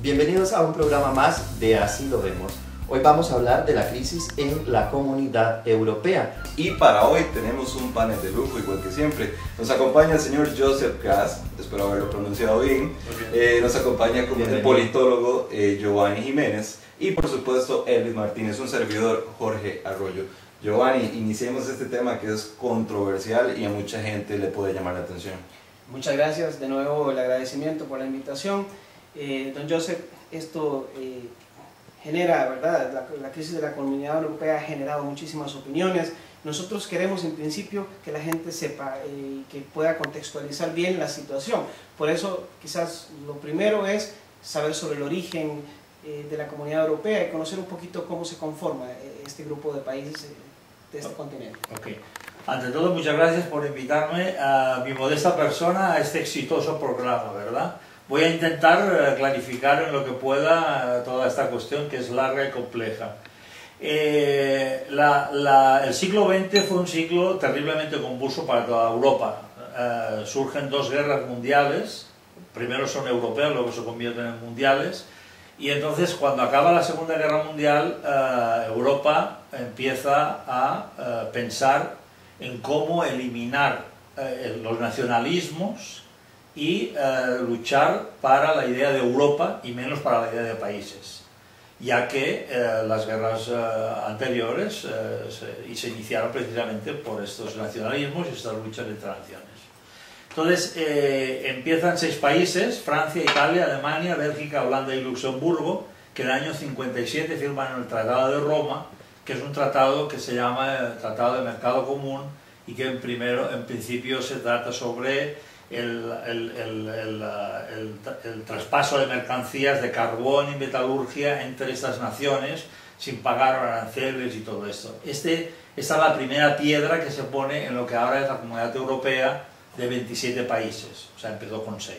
Bienvenidos a un programa más de Así lo vemos. Hoy vamos a hablar de la crisis en la Comunidad Europea. Y para hoy tenemos un panel de lujo, igual que siempre. Nos acompaña el señor Joseph Gass, espero haberlo pronunciado bien. Nos acompaña como el politólogo Giovanni Jiménez. Y por supuesto Elvis Martínez, un servidor, Jorge Arroyo. Giovanni, iniciemos este tema que es controversial y a mucha gente le puede llamar la atención. Muchas gracias, de nuevo el agradecimiento por la invitación. Don Joseph, esto genera, ¿verdad? La crisis de la Comunidad Europea ha generado muchísimas opiniones. Nosotros queremos en principio que la gente sepa y que pueda contextualizar bien la situación. Por eso quizás lo primero es saber sobre el origen de la Comunidad Europea y conocer un poquito cómo se conforma este grupo de países de este continente. Okay. Ante todo, muchas gracias por invitarme a mi modesta persona a este exitoso programa, ¿verdad? Voy a intentar clarificar en lo que pueda toda esta cuestión que es larga y compleja. El siglo XX fue un siglo terriblemente convulso para toda Europa. Surgen dos guerras mundiales, primero son europeas, luego se convierten en mundiales, y entonces cuando acaba la Segunda Guerra Mundial, Europa empieza a pensar en cómo eliminar los nacionalismos y luchar para la idea de Europa y menos para la idea de países, ya que las guerras anteriores se iniciaron precisamente por estos nacionalismos y estas luchas entre naciones. Entonces empiezan 6 países, Francia, Italia, Alemania, Bélgica, Holanda y Luxemburgo, que en el año 57 firman el Tratado de Roma, que es un tratado que se llama el Tratado de Mercado Común y que en principio se trata sobre el traspaso de mercancías de carbón y metalurgia entre estas naciones sin pagar aranceles y todo esto. Esta es la primera piedra que se pone en lo que ahora es la Comunidad Europea de 27 países, o sea, empezó con 6.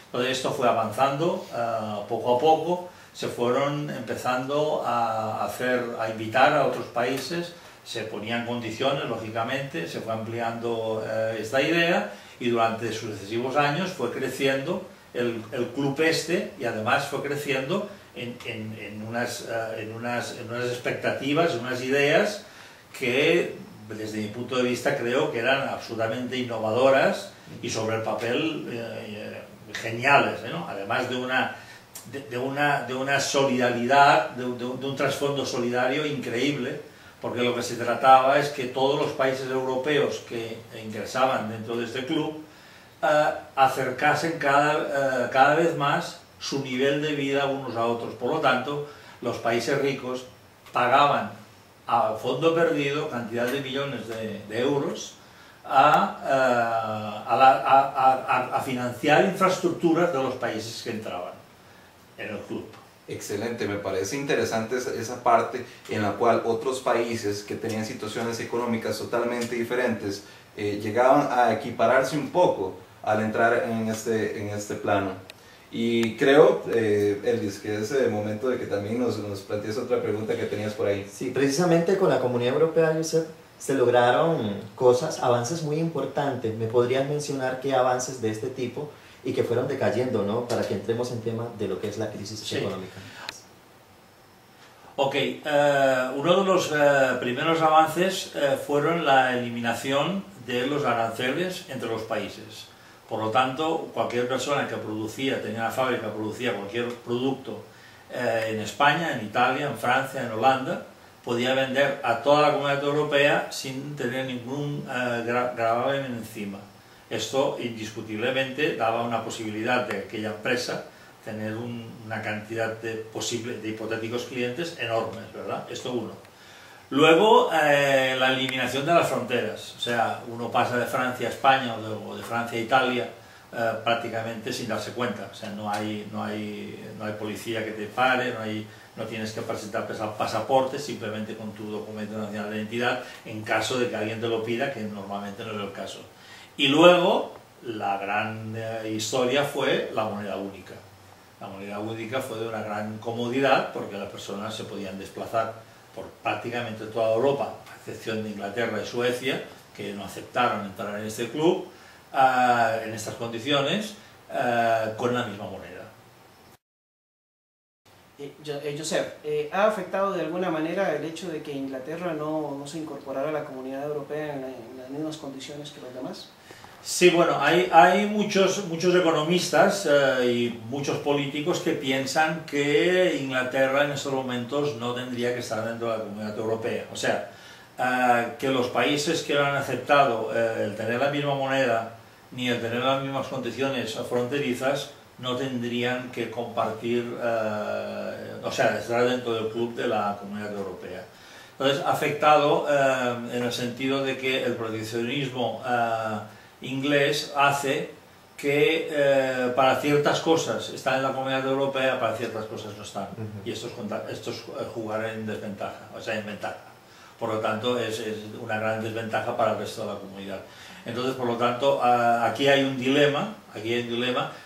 Entonces esto fue avanzando poco a poco, se fueron empezando a invitar a otros países, se ponían condiciones, lógicamente, se fue ampliando esta idea y durante sucesivos años fue creciendo el club este y además fue creciendo en unas expectativas, en unas ideas que desde mi punto de vista creo que eran absolutamente innovadoras y sobre el papel geniales, ¿no? Además de una solidaridad, de un trasfondo solidario increíble, porque lo que se trataba es que todos los países europeos que ingresaban dentro de este club acercasen cada vez más su nivel de vida unos a otros. Por lo tanto, los países ricos pagaban a fondo perdido cantidad de millones de euros a financiar infraestructuras de los países que entraban en el club. Excelente, me parece interesante esa parte en la cual otros países que tenían situaciones económicas totalmente diferentes llegaban a equipararse un poco al entrar en este plano. Y creo, Elvis, que es el momento de que también nos plantees otra pregunta que tenías por ahí. Sí, precisamente con la Comunidad Europea, Joseph, se lograron avances muy importantes. ¿Me podrías mencionar qué avances de este tipo y que fueron decayendo, ¿no? Para que entremos en tema de lo que es la crisis económica. Ok, uno de los primeros avances fueron la eliminación de los aranceles entre los países. Por lo tanto, cualquier persona que tenía una fábrica, producía cualquier producto en España, en Italia, en Francia, en Holanda, podía vender a toda la Comunidad Europea sin tener ningún gravamen encima. Esto indiscutiblemente daba una posibilidad de aquella empresa tener una cantidad de hipotéticos clientes enormes, ¿verdad? Esto uno. Luego, la eliminación de las fronteras, o sea, uno pasa de Francia a España o de Francia a Italia prácticamente sin darse cuenta, o sea, no hay policía que te pare, no tienes que presentar pasaporte, simplemente con tu documento nacional de identidad, en caso de que alguien te lo pida, que normalmente no es el caso. Y luego, la gran historia fue la moneda única. La moneda única fue de una gran comodidad porque las personas se podían desplazar por prácticamente toda Europa, a excepción de Inglaterra y Suecia, que no aceptaron entrar en este club en estas condiciones con la misma moneda. Joseph, ¿ha afectado de alguna manera el hecho de que Inglaterra no se incorporara a la Comunidad Europea en las mismas condiciones que los demás? Sí, bueno, hay muchos economistas y muchos políticos que piensan que Inglaterra en estos momentos no tendría que estar dentro de la Comunidad Europea. O sea, que los países que han aceptado el tener la misma moneda ni el tener las mismas condiciones fronterizas no tendrían que compartir, o sea, estar dentro del club de la Comunidad Europea. Entonces, ha afectado en el sentido de que el proteccionismo inglés hace que para ciertas cosas están en la Comunidad Europea, para ciertas cosas no están. Y esto es jugar en desventaja, o sea, en ventaja. Por lo tanto, es una gran desventaja para el resto de la comunidad. Entonces, por lo tanto, aquí hay un dilema,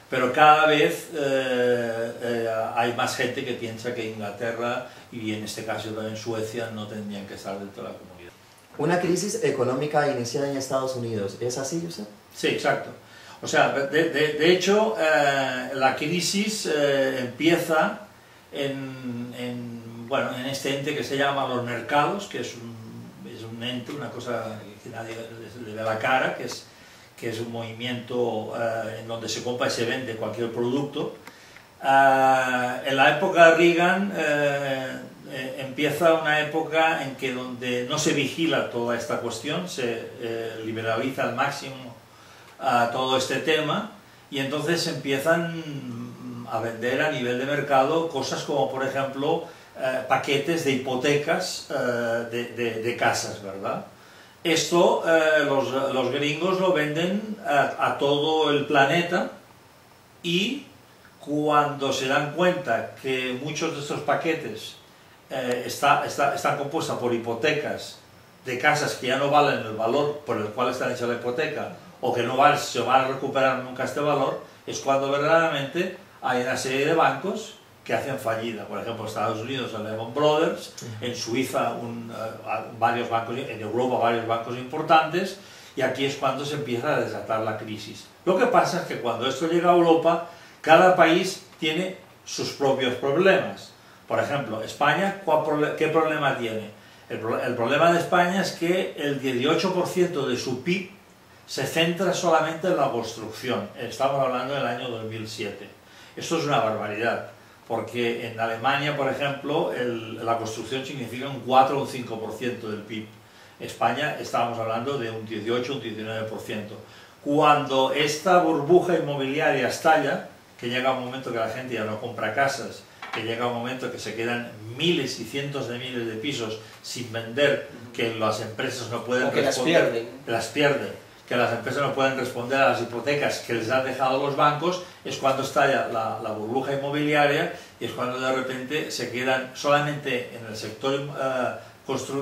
pero cada vez hay más gente que piensa que Inglaterra y en este caso también Suecia no tendrían que estar dentro de la comunidad. Una crisis económica iniciada en Estados Unidos, ¿es así, Josep? Sí, exacto. O sea, de hecho, la crisis empieza en este ente que se llama los mercados, que es un ente, una cosa que nadie le ve la cara, que es un movimiento en donde se compra y se vende cualquier producto. En la época de Reagan empieza una época en que donde no se vigila toda esta cuestión, se liberaliza al máximo todo este tema y entonces empiezan a vender a nivel de mercado cosas como, por ejemplo, paquetes de hipotecas de casas, ¿verdad? Esto los gringos lo venden a todo el planeta y cuando se dan cuenta que muchos de estos paquetes están compuestos por hipotecas de casas que ya no valen el valor por el cual están hechas la hipoteca o que no se van a recuperar nunca este valor, es cuando verdaderamente hay una serie de bancos que hacen fallida. Por ejemplo, en Estados Unidos el Lehman Brothers, en Suiza varios bancos, en Europa varios bancos importantes, y aquí es cuando se empieza a desatar la crisis. Lo que pasa es que cuando esto llega a Europa, cada país tiene sus propios problemas. Por ejemplo, España, ¿qué problema tiene? El problema de España es que el 18% de su PIB se centra solamente en la construcción. Estamos hablando del año 2007. Esto es una barbaridad, porque en Alemania, por ejemplo, la construcción significa un 4 o un 5% del PIB. España estábamos hablando de un 18 o un 19%. Cuando esta burbuja inmobiliaria estalla, que llega un momento que la gente ya no compra casas, que llega un momento que se quedan miles y cientos de miles de pisos sin vender, que las empresas no pueden responder, las pierden, que las empresas no pueden responder a las hipotecas que les han dejado los bancos, es cuando estalla la burbuja inmobiliaria y es cuando de repente se quedan solamente en el sector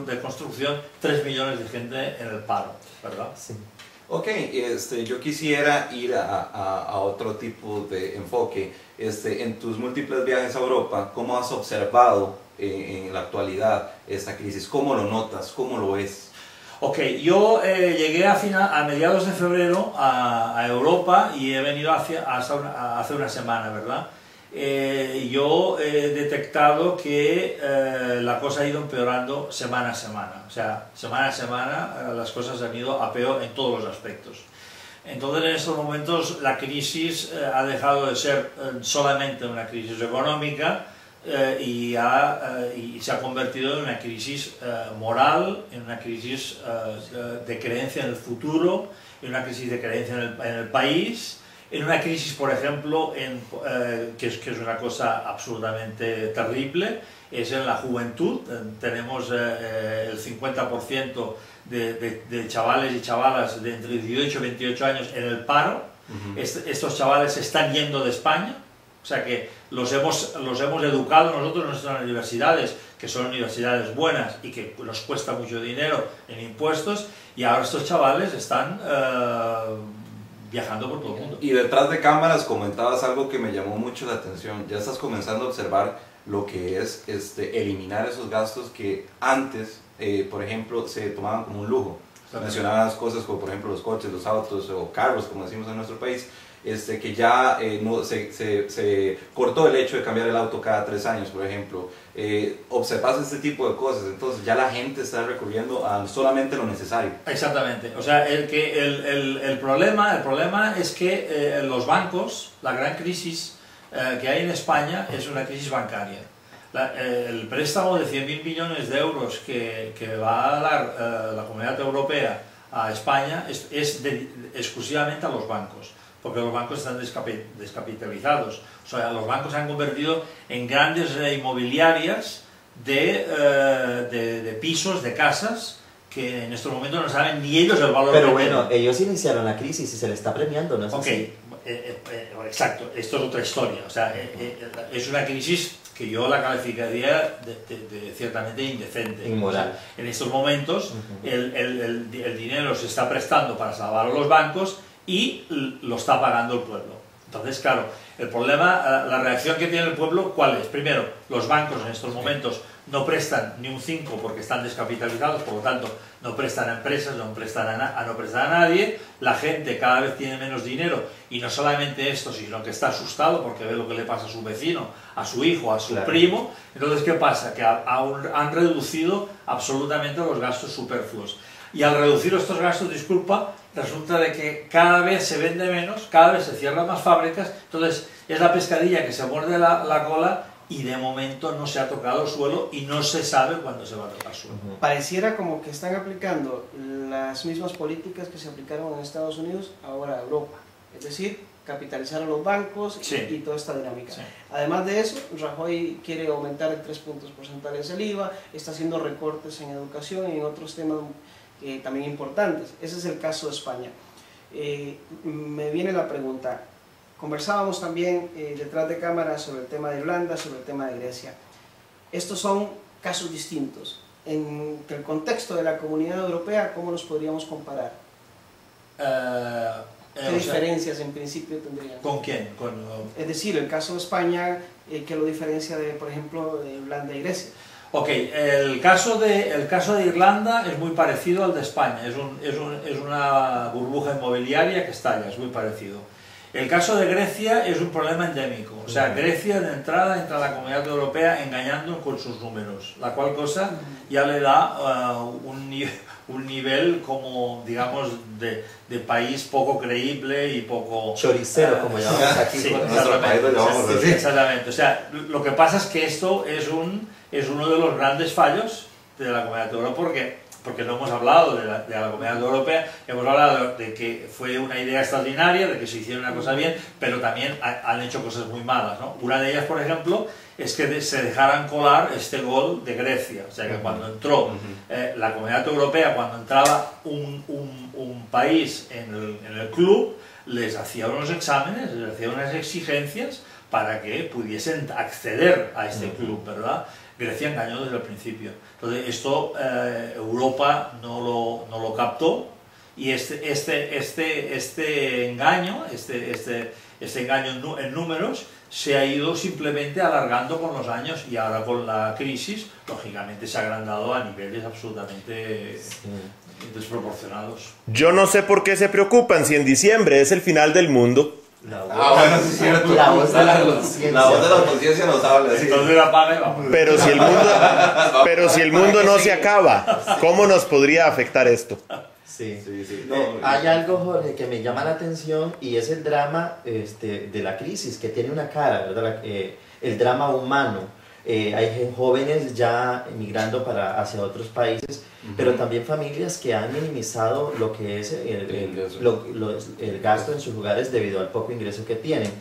de construcción 3 millones de gente en el paro, ¿verdad? Sí. Ok, yo quisiera ir a otro tipo de enfoque. En tus múltiples viajes a Europa, ¿cómo has observado en la actualidad esta crisis? ¿Cómo lo notas? ¿Cómo lo ves? Ok, yo llegué a mediados de febrero a Europa y he venido hace una semana, ¿verdad? Yo he detectado que la cosa ha ido empeorando semana a semana. O sea, semana a semana las cosas han ido a peor en todos los aspectos. Entonces, en estos momentos la crisis ha dejado de ser solamente una crisis económica y se ha convertido en una crisis moral, en una crisis de creencia en el futuro, en una crisis de creencia en el país, en una crisis, por ejemplo, que es una cosa absolutamente terrible, es en la juventud. Tenemos el 50% de chavales y chavalas de entre 18 y 28 años en el paro. Estos chavales se están yendo de España, o sea que los hemos educado nosotros en nuestras universidades, que son universidades buenas y que nos cuesta mucho dinero en impuestos, y ahora estos chavales están viajando por todo el mundo. Y detrás de cámaras comentabas algo que me llamó mucho la atención. Ya estás comenzando a observar lo que es eliminar esos gastos que antes, por ejemplo, se tomaban como un lujo. Mencionabas cosas como, por ejemplo, los coches, los autos o carros, como decimos en nuestro país. que ya no, se cortó el hecho de cambiar el auto cada 3 años, por ejemplo. Observas este tipo de cosas, entonces ya la gente está recurriendo a solamente lo necesario. Exactamente, o sea, el problema es que los bancos, la gran crisis que hay en España es una crisis bancaria. El préstamo de 100.000 millones de euros que va a dar la Comunidad Europea a España es exclusivamente a los bancos, porque los bancos están descapitalizados. O sea, los bancos se han convertido en grandes inmobiliarias de pisos, de casas, que en estos momentos no saben ni ellos el valor. Pero bueno, ellos iniciaron la crisis y se le está premiando, ¿no es así? Exacto, esto es otra historia. O sea, es una crisis que yo la calificaría de ciertamente indecente. Inmoral. O sea, en estos momentos el dinero se está prestando para salvar a los bancos y lo está pagando el pueblo. Entonces, claro, el problema, la reacción que tiene el pueblo, ¿cuál es? Primero, los bancos en estos momentos no prestan ni un 5 porque están descapitalizados, por lo tanto no prestan a empresas, no prestan a nadie, la gente cada vez tiene menos dinero y no solamente esto, sino que está asustado porque ve lo que le pasa a su vecino, a su hijo, a su primo. Entonces, ¿qué pasa? Que han reducido absolutamente los gastos superfluos. Y al reducir estos gastos, disculpa, resulta de que cada vez se vende menos, cada vez se cierran más fábricas, entonces es la pescadilla que se muerde la cola y de momento no se ha tocado el suelo y no se sabe cuándo se va a tocar el suelo. Pareciera como que están aplicando las mismas políticas que se aplicaron en Estados Unidos ahora a Europa, es decir, capitalizar a los bancos y toda esta dinámica. Sí. Además de eso, Rajoy quiere aumentar en 3 puntos porcentuales el IVA, está haciendo recortes en educación y en otros temas también importantes. Ese es el caso de España. Me viene la pregunta, conversábamos también detrás de cámara sobre el tema de Irlanda, sobre el tema de Grecia. Estos son casos distintos. En el contexto de la Comunidad Europea, ¿cómo los podríamos comparar? ¿Qué diferencias en principio tendrían? ¿Con quién? Es decir, el caso de España, ¿qué lo diferencia de, por ejemplo, de Irlanda y Grecia? Ok, el caso de Irlanda es muy parecido al de España, es una burbuja inmobiliaria que estalla, es muy parecido. El caso de Grecia es un problema endémico, o sea, Grecia de entrada entra a la Comunidad Europea engañando con sus números, la cual cosa ya le da un nivel como, digamos, de país poco creíble y poco... choricero, como llamamos aquí. Sí, exactamente, o sea, lo que pasa es que esto es uno de los grandes fallos de la Comunidad Europea, porque no hemos hablado de la Comunidad Europea, hemos hablado de que fue una idea extraordinaria, de que se hiciera una cosa bien, pero también han hecho cosas muy malas, ¿no? Una de ellas, por ejemplo, es que se dejaran colar este gol de Grecia, o sea que cuando entró la Comunidad Europea, cuando entraba un país en el club, les hacía unos exámenes, les hacía unas exigencias para que pudiesen acceder a este club, ¿verdad? Grecia engañó desde el principio. Entonces esto Europa no lo captó y este engaño, este engaño en números se ha ido simplemente alargando con los años y ahora con la crisis lógicamente se ha agrandado a niveles absolutamente desproporcionados. Yo no sé por qué se preocupan si en diciembre es el final del mundo. Bueno, sí es cierto. La voz de la conciencia. La voz de la conciencia nos habla. Sí. Entonces la paga y vamos. Pero si el mundo no se acaba, ¿cómo nos podría afectar esto? Sí. No, hay algo, Jorge, que me llama la atención y es el drama de la crisis, que tiene una cara, ¿verdad? El drama humano. Hay jóvenes ya emigrando hacia otros países, pero también familias que han minimizado lo que es el gasto en sus hogares debido al poco ingreso que tienen.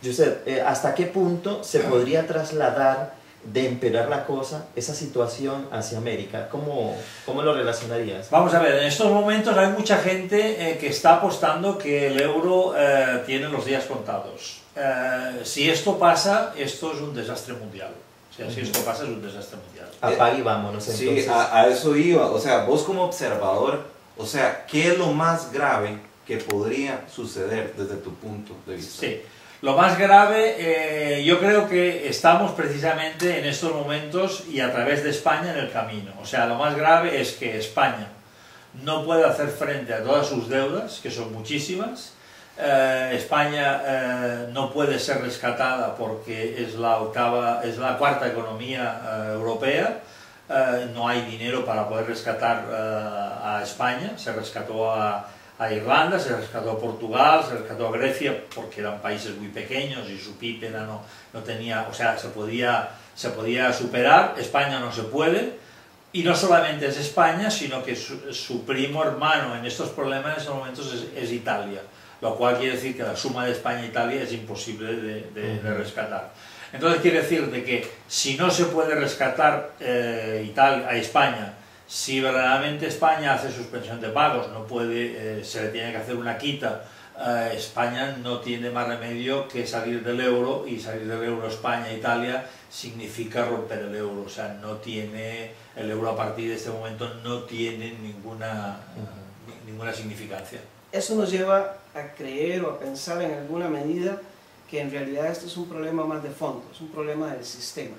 Josep, ¿hasta qué punto se podría trasladar de empeorar la cosa, esa situación hacia América? ¿Cómo lo relacionarías? Vamos a ver, en estos momentos hay mucha gente que está apostando que el euro tiene los días contados. Si esto pasa, esto es un desastre mundial. O sea, si esto pasa, es un desastre mundial. Apague y vámonos entonces. Sí, a eso iba. O sea, vos como observador, o sea, ¿qué es lo más grave que podría suceder desde tu punto de vista? Sí. Lo más grave, yo creo que estamos precisamente en estos momentos y a través de España en el camino. O sea, lo más grave es que España no puede hacer frente a todas sus deudas, que son muchísimas, España no puede ser rescatada porque es la cuarta economía europea. No hay dinero para poder rescatar a España. Se rescató a Irlanda, se rescató a Portugal, se rescató a Grecia porque eran países muy pequeños y su PIB no tenía, o sea, se podía superar. España no se puede. Y no solamente es España, sino que su primo hermano en estos problemas en estos momentos es Italia, lo cual quiere decir que la suma de España e Italia es imposible de rescatar. Entonces quiere decir de que si no se puede rescatar a España, si verdaderamente España hace suspensión de pagos, no puede, se le tiene que hacer una quita, España no tiene más remedio que salir del euro, y salir del euro España e Italia significa romper el euro. O sea, no tiene, el euro a partir de este momento no tiene ninguna significancia. Eso nos lleva a creer o a pensar en alguna medida que en realidad esto es un problema más de fondo, es un problema del sistema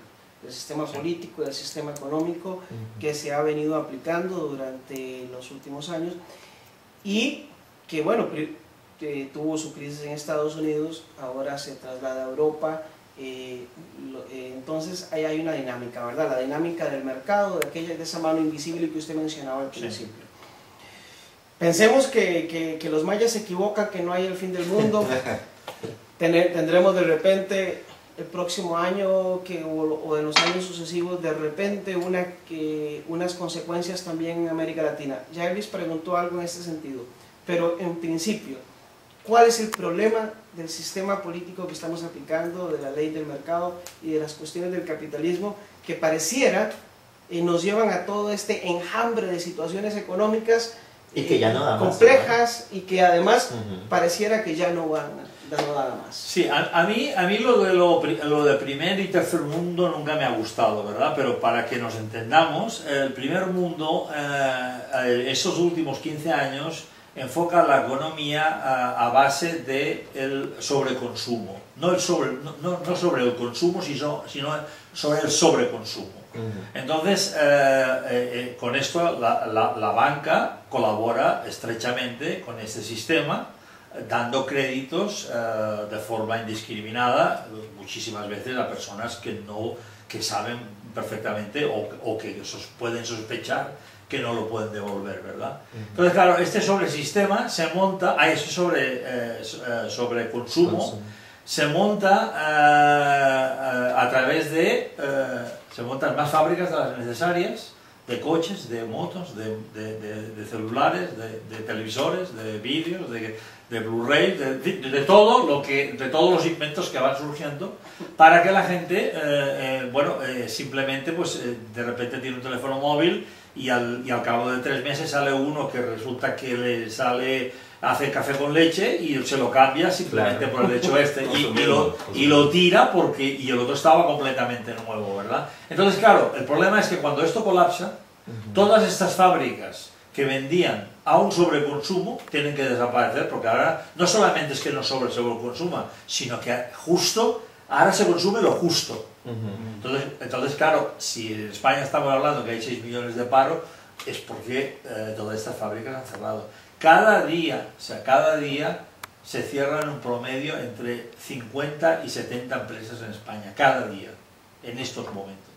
político, del sistema económico que se ha venido aplicando durante los últimos años y que, bueno, tuvo su crisis en Estados Unidos, ahora se traslada a Europa. Entonces ahí hay una dinámica, ¿verdad? La dinámica del mercado, de esa mano invisible que usted mencionaba al principio. Pensemos que los mayas se equivocan, que no hay el fin del mundo. Tendremos de repente el próximo año o en los años sucesivos de repente unas consecuencias también en América Latina. Ya Elvis preguntó algo en este sentido, pero en principio, ¿cuál es el problema del sistema político que estamos aplicando, de la ley del mercado y de las cuestiones del capitalismo que pareciera nos llevan a todo este enjambre de situaciones económicas y que ya no da más, complejas, ¿no? Y que además pareciera que ya no van nada más? Sí, a mí lo de primer y tercer mundo nunca me ha gustado, ¿verdad? Pero para que nos entendamos, el primer mundo, esos últimos 15 años, enfoca la economía a base del sobreconsumo. No sobre el consumo, sino sobre el sobreconsumo. Entonces, con esto la banca colabora estrechamente con este sistema, dando créditos de forma indiscriminada, muchísimas veces a personas que saben perfectamente o que pueden sospechar que no lo pueden devolver, ¿verdad? Entonces, claro, este sobresistema se monta, sobre consumo, se monta a través de, se montan más fábricas de las necesarias, de coches, de motos, de celulares, de televisores, de vídeos, de Blu-ray, de todos los inventos que van surgiendo, para que la gente, simplemente pues de repente tiene un teléfono móvil y al cabo de 3 meses sale uno que resulta que hace café con leche y se lo cambia simplemente por el hecho y lo tira y el otro estaba completamente nuevo, ¿verdad? Entonces, claro, el problema es que cuando esto colapsa, todas estas fábricas que vendían a un sobreconsumo tienen que desaparecer, porque ahora no solamente es que no sobreconsuma, sino que justo ahora se consume lo justo. Entonces, claro, si en España estamos hablando que hay 6 millones de paro, es porque todas estas fábricas han cerrado. Cada día se cierran un promedio entre 50 y 70 empresas en España, cada día, en estos momentos.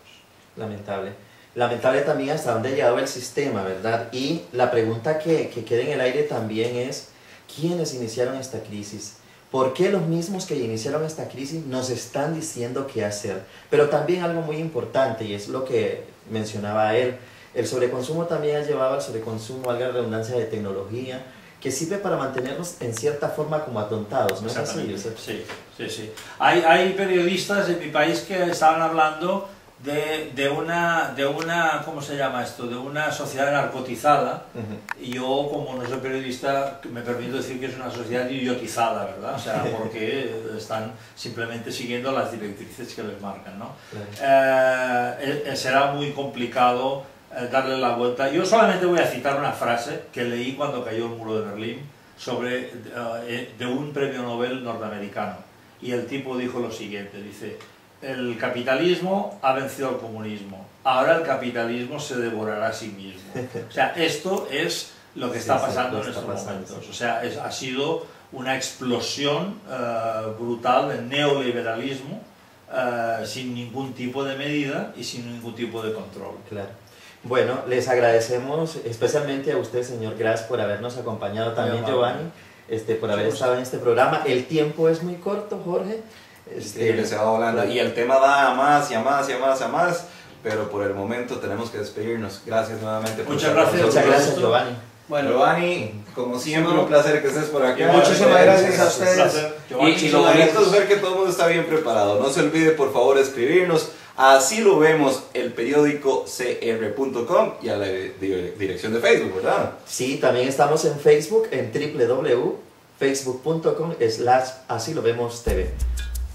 Lamentable también hasta dónde ha llegado el sistema, ¿verdad? Y la pregunta que queda en el aire también es, ¿quiénes iniciaron esta crisis? ¿Por qué los mismos que iniciaron esta crisis nos están diciendo qué hacer? Pero también algo muy importante, y es lo que mencionaba él, el sobreconsumo también ha llevado al sobreconsumo, valga la redundancia, de tecnología, que sirve para mantenernos en cierta forma como atontados, ¿no es así? Sí. Hay periodistas en mi país que estaban hablando de una, ¿cómo se llama esto?, de una sociedad narcotizada, y yo, como no soy periodista, me permito decir que es una sociedad idiotizada, ¿verdad? O sea, porque están simplemente siguiendo las directrices que les marcan, ¿no? Será muy complicado darle la vuelta. Yo solamente voy a citar una frase que leí cuando cayó el muro de Berlín, de un premio Nobel norteamericano, y el tipo dijo lo siguiente, dice: el capitalismo ha vencido al comunismo, ahora el capitalismo se devorará a sí mismo. O sea, esto es lo que está pasando en estos momentos. O sea, ha sido una explosión brutal del neoliberalismo sin ningún tipo de medida y sin ningún tipo de control. Claro. Bueno, les agradecemos especialmente a usted, señor Gras, por habernos acompañado, también Giovanni, por haber estado en este programa. El tiempo es muy corto, Jorge. Que se va volando. Y el tema da a más y a más y a más y a más, pero por el momento tenemos que despedirnos. Gracias nuevamente. Muchas gracias. Muchas gracias, Giovanni. Bueno, Giovanni, como siempre, un placer que estés por acá. Muchísimas gracias a ustedes. Y lo bonito es ver que todo el mundo está bien preparado. No se olvide, por favor, escribirnos. Así lo vemos, el periódico cr.com y a la dirección de Facebook, ¿verdad? Sí, también estamos en Facebook, en www.facebook.com/así lo vemos TV.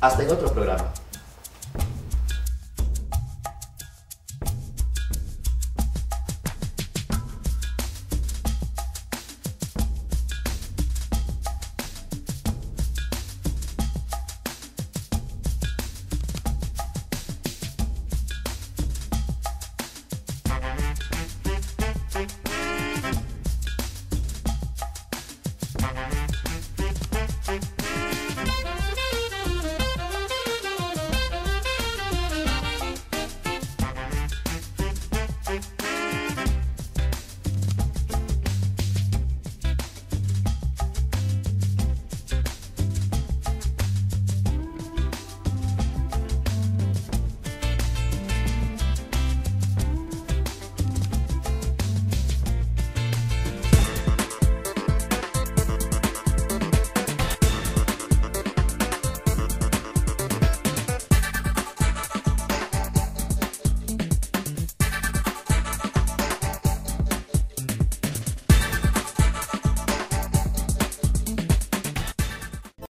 Hasta en otro programa.